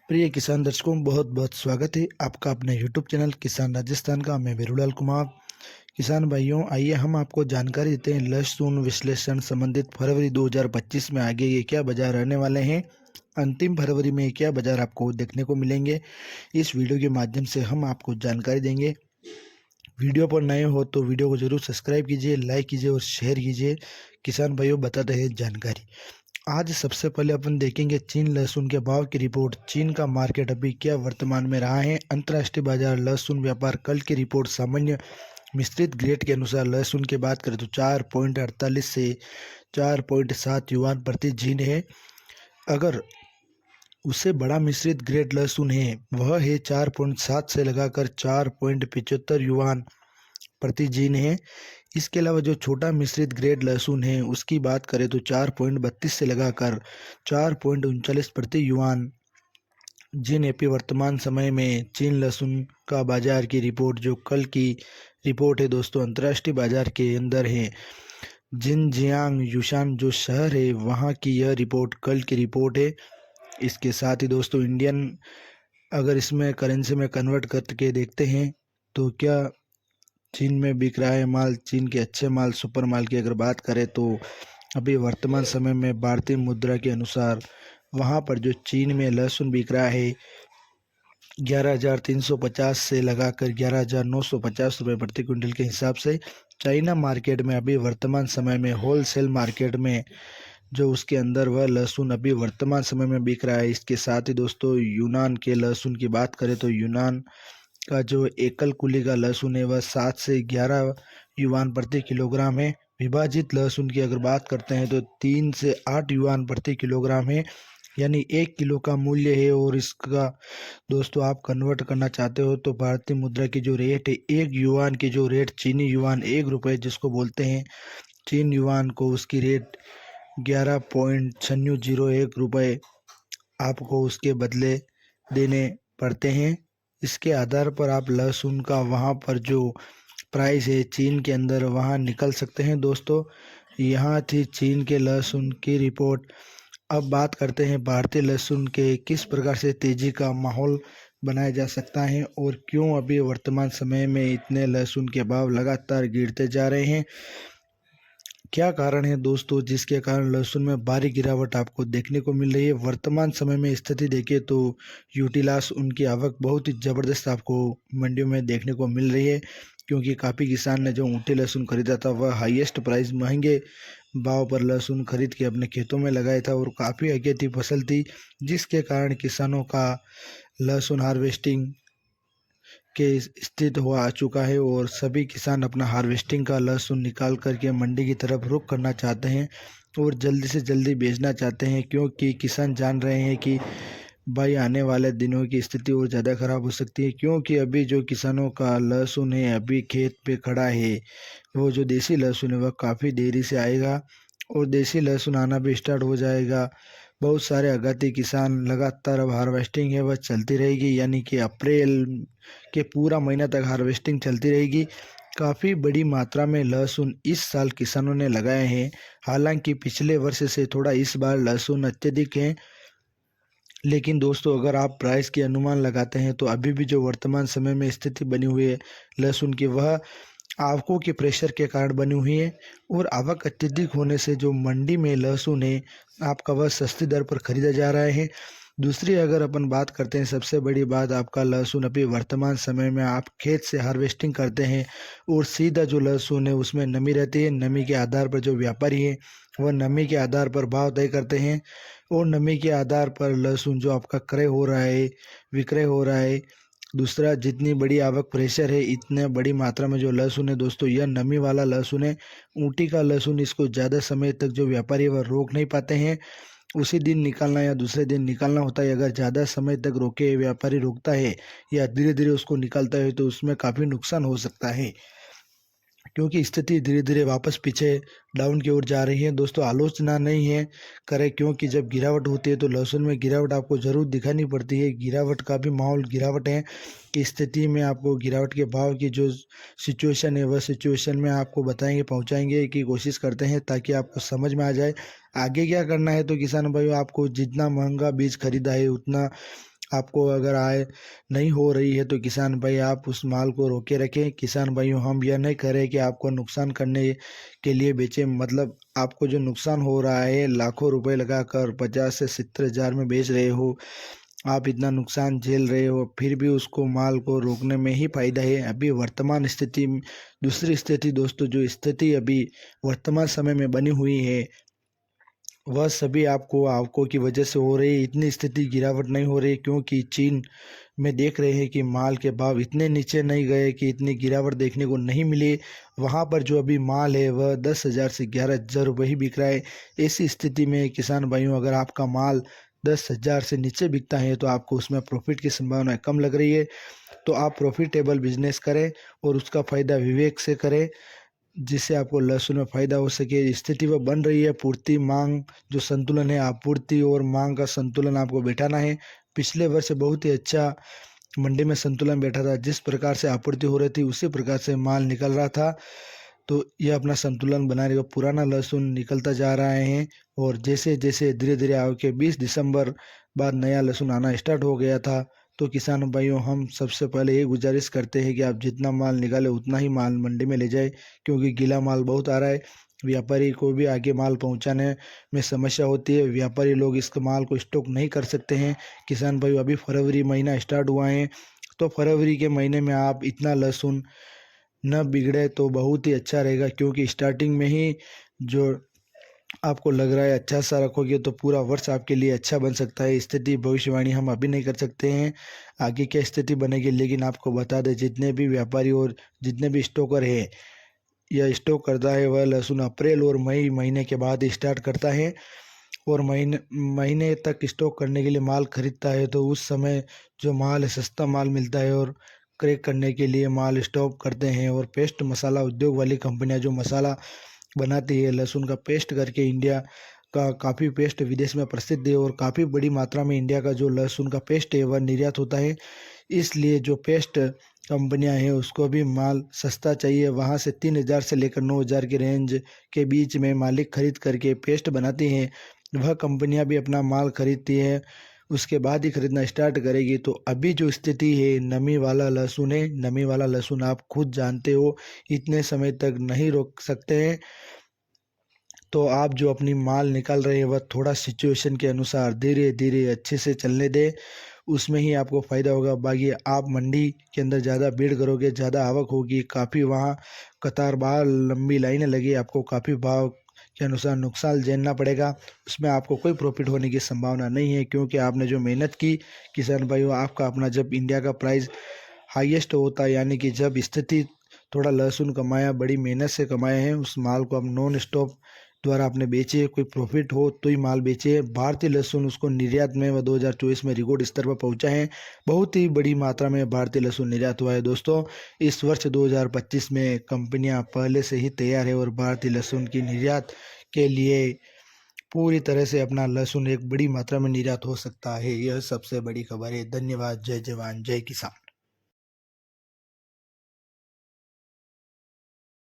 प्रिय किसान दर्शकों, बहुत बहुत स्वागत है आपका अपने यूट्यूब चैनल किसान राजस्थान का। मैं वीरूलाल कुमार। किसान भाइयों, आइए हम आपको जानकारी देते हैं लहसुन विश्लेषण संबंधित फरवरी 2025 में आगे ये क्या बाजार रहने वाले हैं। अंतिम फरवरी में क्या बाजार आपको देखने को मिलेंगे, इस वीडियो के माध्यम से हम आपको जानकारी देंगे। वीडियो पर नए हो तो वीडियो को जरूर सब्सक्राइब कीजिए, लाइक कीजिए और शेयर कीजिए। किसान भाइयों, बताते हैं जानकारी। आज सबसे पहले अपन देखेंगे चीन लहसुन के भाव की रिपोर्ट। चीन का मार्केट अभी क्या वर्तमान में रहा है। अंतर्राष्ट्रीय बाजार लहसुन व्यापार कल की रिपोर्ट सामान्य मिश्रित ग्रेड के अनुसार लहसुन की बात करें तो 4.48 से 4.7 युआन प्रति जीन है। अगर उससे बड़ा मिश्रित ग्रेड लहसुन है वह है 4.7 से लगाकर 4.75 युआन प्रति जीन है। इसके अलावा जो छोटा मिश्रित ग्रेड लहसुन है उसकी बात करें तो 4.32 से लगाकर 4.39 प्रति युआन जीन एपी। वर्तमान समय में चीन लहसुन का बाजार की रिपोर्ट जो कल की रिपोर्ट है दोस्तों, अंतर्राष्ट्रीय बाजार के अंदर है। जिनजियांग यूशान जो शहर है वहाँ की यह रिपोर्ट कल की रिपोर्ट है। इसके साथ ही दोस्तों इंडियन अगर इसमें करेंसी में कन्वर्ट करके देखते हैं तो क्या चीन में बिक रहा है माल। चीन के अच्छे माल, सुपर माल की अगर बात करें तो अभी वर्तमान समय में भारतीय मुद्रा के अनुसार वहाँ पर जो चीन में लहसुन बिक रहा है 11,350 से लगाकर 11,950 रुपये प्रति क्विंटल के हिसाब से। चाइना मार्केट में अभी वर्तमान समय में होलसेल मार्केट में जो उसके अंदर वह लहसुन अभी वर्तमान समय में बिक रहा है। इसके साथ ही दोस्तों यूनान के लहसुन की बात करें तो यूनान का जो एकल कुली का लहसुन है वह 7 से 11 युआन प्रति किलोग्राम है। विभाजित लहसुन की अगर बात करते हैं तो 3 से 8 युआन प्रति किलोग्राम है, यानी 1 किलो का मूल्य है। और इसका दोस्तों आप कन्वर्ट करना चाहते हो तो भारतीय मुद्रा की जो रेट है 1 युआन की जो रेट चीनी युआन 1 रुपये जिसको बोलते हैं चीन युआन को, उसकी रेट 11.9601 रुपये आपको उसके बदले देने पड़ते हैं। इसके आधार पर आप लहसुन का वहाँ पर जो प्राइस है चीन के अंदर वहाँ निकल सकते हैं। दोस्तों यहाँ थी चीन के लहसुन की रिपोर्ट। अब बात करते हैं भारतीय लहसुन के किस प्रकार से तेजी का माहौल बनाया जा सकता है और क्यों अभी वर्तमान समय में इतने लहसुन के भाव लगातार गिरते जा रहे हैं। क्या कारण है दोस्तों जिसके कारण लहसुन में भारी गिरावट आपको देखने को मिल रही है। वर्तमान समय में स्थिति देखें तो यूटिलास उनकी आवक बहुत ही ज़बरदस्त आपको मंडियों में देखने को मिल रही है, क्योंकि काफ़ी किसान ने जो ऊँटी लहसुन खरीदा था वह हाईएस्ट प्राइस महंगे भाव पर लहसुन खरीद के अपने खेतों में लगाया था और काफ़ी अगेती फसल थी, जिसके कारण किसानों का लहसुन हार्वेस्टिंग के स्थित हो आ चुका है और सभी किसान अपना हार्वेस्टिंग का लहसुन निकाल करके मंडी की तरफ रुख करना चाहते हैं और जल्दी से जल्दी बेचना चाहते हैं, क्योंकि किसान जान रहे हैं कि भाई आने वाले दिनों की स्थिति और ज़्यादा ख़राब हो सकती है। क्योंकि अभी जो किसानों का लहसुन है अभी खेत पे खड़ा है, वो जो देसी लहसुन है वह काफ़ी देरी से आएगा और देसी लहसुन आना भी स्टार्ट हो जाएगा। बहुत सारे आगाती किसान लगातार अब हार्वेस्टिंग है वह चलती रहेगी, यानी कि अप्रैल के पूरा महीना तक हार्वेस्टिंग चलती रहेगी। काफ़ी बड़ी मात्रा में लहसुन इस साल किसानों ने लगाए हैं। हालांकि पिछले वर्ष से थोड़ा इस बार लहसुन अत्यधिक है, लेकिन दोस्तों अगर आप प्राइस के अनुमान लगाते हैं तो अभी भी जो वर्तमान समय में स्थिति बनी हुई है लहसुन की वह आवकों के प्रेशर के कारण बनी हुई है और आवक अत्यधिक होने से जो मंडी में लहसुन है आपका वह सस्ती दर पर खरीदा जा रहा है। दूसरी अगर अपन बात करते हैं, सबसे बड़ी बात आपका लहसुन अभी वर्तमान समय में आप खेत से हार्वेस्टिंग करते हैं और सीधा जो लहसुन है उसमें नमी रहती है। नमी के आधार पर जो व्यापारी है वह नमी के आधार पर भाव तय करते हैं और नमी के आधार पर लहसुन जो आपका क्रय हो रहा है, विक्रय हो रहा है। दूसरा, जितनी बड़ी आवक प्रेशर है इतने बड़ी मात्रा में जो लहसुन है दोस्तों यह नमी वाला लहसुन है। ऊँटी का लहसुन इसको ज़्यादा समय तक जो व्यापारी है वह रोक नहीं पाते हैं, उसी दिन निकालना या दूसरे दिन निकालना होता है। अगर ज़्यादा समय तक रोके व्यापारी रोकता है या धीरे धीरे उसको निकालता है तो उसमें काफ़ी नुकसान हो सकता है, क्योंकि स्थिति धीरे धीरे वापस पीछे डाउन की ओर जा रही है। दोस्तों आलोचना नहीं है करें, क्योंकि जब गिरावट होती है तो लहसुन में गिरावट आपको ज़रूर दिखानी पड़ती है। गिरावट का भी माहौल गिरावट है कि स्थिति में आपको गिरावट के भाव की जो सिचुएशन है वह सिचुएशन में आपको बताएंगे, पहुंचाएंगे की कोशिश करते हैं ताकि आपको समझ में आ जाए आगे क्या करना है। तो किसान भाइयों आपको जितना महंगा बीज खरीदा है उतना आपको अगर आय नहीं हो रही है तो किसान भाई आप उस माल को रोके रखें। किसान भाइयों, हम यह नहीं कह रहे कि आपको नुकसान करने के लिए बेचें, मतलब आपको जो नुकसान हो रहा है लाखों रुपए लगाकर 50 से 70 हज़ार में बेच रहे हो, आप इतना नुकसान झेल रहे हो, फिर भी उसको माल को रोकने में ही फायदा है। अभी वर्तमान स्थिति दूसरी स्थिति दोस्तों, जो स्थिति अभी वर्तमान समय में बनी हुई है वह सभी आपको आपको की वजह से हो रही है। इतनी स्थिति गिरावट नहीं हो रही क्योंकि चीन में देख रहे हैं कि माल के भाव इतने नीचे नहीं गए कि इतनी गिरावट देखने को नहीं मिली। वहाँ पर जो अभी माल है वह 10 हज़ार से 11 हज़ार रुपये ही बिक रहा है। ऐसी स्थिति में किसान भाइयों, अगर आपका माल 10 हज़ार से नीचे बिकता है तो आपको उसमें प्रॉफिट की संभावना कम लग रही है। तो आप प्रॉफिटेबल बिजनेस करें और उसका फ़ायदा विवेक से करें, जिससे आपको लहसुन में फ़ायदा हो सके। स्थिति वह बन रही है, पूर्ति मांग जो संतुलन है, आपूर्ति और मांग का संतुलन आपको बैठाना है। पिछले वर्ष बहुत ही अच्छा मंडी में संतुलन बैठा था, जिस प्रकार से आपूर्ति हो रही थी उसी प्रकार से माल निकल रहा था। तो यह अपना संतुलन बनाने का पुराना लहसुन निकलता जा रहा है और जैसे जैसे धीरे धीरे आगे 20 दिसंबर बाद नया लहसुन आना स्टार्ट हो गया था। तो किसान भाइयों, हम सबसे पहले ये गुजारिश करते हैं कि आप जितना माल निकालें उतना ही माल मंडी में ले जाए, क्योंकि गीला माल बहुत आ रहा है। व्यापारी को भी आगे माल पहुंचाने में समस्या होती है, व्यापारी लोग इस माल को स्टॉक नहीं कर सकते हैं। किसान भाइयों, अभी फरवरी महीना स्टार्ट हुआ है, तो फरवरी के महीने में आप इतना लहसुन न बिगड़े तो बहुत ही अच्छा रहेगा, क्योंकि स्टार्टिंग में ही जो आपको लग रहा है अच्छा सा रखोगे तो पूरा वर्ष आपके लिए अच्छा बन सकता है। स्थिति भविष्यवाणी हम अभी नहीं कर सकते हैं आगे क्या स्थिति बनेगी, लेकिन आपको बता दें जितने भी व्यापारी और जितने भी स्टॉकर है या स्टॉक करता है वह लहसुन अप्रैल और मई महीने के बाद स्टार्ट करता है और महीने महीने तक स्टॉक करने के लिए माल खरीदता है। तो उस समय जो माल है सस्ता माल मिलता है और क्रैक करने के लिए माल स्टॉक करते हैं। और पेस्ट मसाला उद्योग वाली कंपनियां जो मसाला बनाती है लहसुन का पेस्ट करके, इंडिया का काफ़ी पेस्ट विदेश में प्रसिद्ध है और काफ़ी बड़ी मात्रा में इंडिया का जो लहसुन का पेस्ट है वह निर्यात होता है। इसलिए जो पेस्ट कंपनियां हैं उसको भी माल सस्ता चाहिए, वहाँ से 3 हज़ार से लेकर 9 हज़ार के रेंज के बीच में मालिक खरीद करके पेस्ट बनाती हैं। वह कंपनियां भी अपना माल खरीदती है, उसके बाद ही खरीदना स्टार्ट करेगी। तो अभी जो स्थिति है नमी वाला लहसुन है, नमी वाला लहसुन आप खुद जानते हो इतने समय तक नहीं रोक सकते हैं। तो आप जो अपनी माल निकाल रहे हैं वह थोड़ा सिचुएशन के अनुसार धीरे धीरे अच्छे से चलने दें, उसमें ही आपको फ़ायदा होगा। बाकी आप मंडी के अंदर ज़्यादा भीड़ करोगे, ज़्यादा आवक होगी, काफ़ी वहाँ कतार बाहर लंबी लाइनें लगी, आपको काफ़ी भाव के अनुसार नुकसान झेलना पड़ेगा। उसमें आपको कोई प्रॉफिट होने की संभावना नहीं है, क्योंकि आपने जो मेहनत की किसान भाइयों, आपका अपना जब इंडिया का प्राइस हाईएस्ट होता है, यानी कि जब स्थिति थोड़ा लहसुन कमाया, बड़ी मेहनत से कमाए हैं, उस माल को आप नॉन स्टॉप द्वारा आपने बेचे, कोई प्रॉफिट हो तो ही माल बेचे। भारतीय लहसुन उसको निर्यात में वह 2024 में रिकॉर्ड स्तर पर पहुंचा है। बहुत ही बड़ी मात्रा में भारतीय लहसुन निर्यात हुआ है दोस्तों। इस वर्ष 2025 में कंपनियां पहले से ही तैयार है और भारतीय लहसुन की निर्यात के लिए पूरी तरह से अपना लहसुन एक बड़ी मात्रा में निर्यात हो सकता है। यह सबसे बड़ी खबर है। धन्यवाद। जय जवान जय किसान।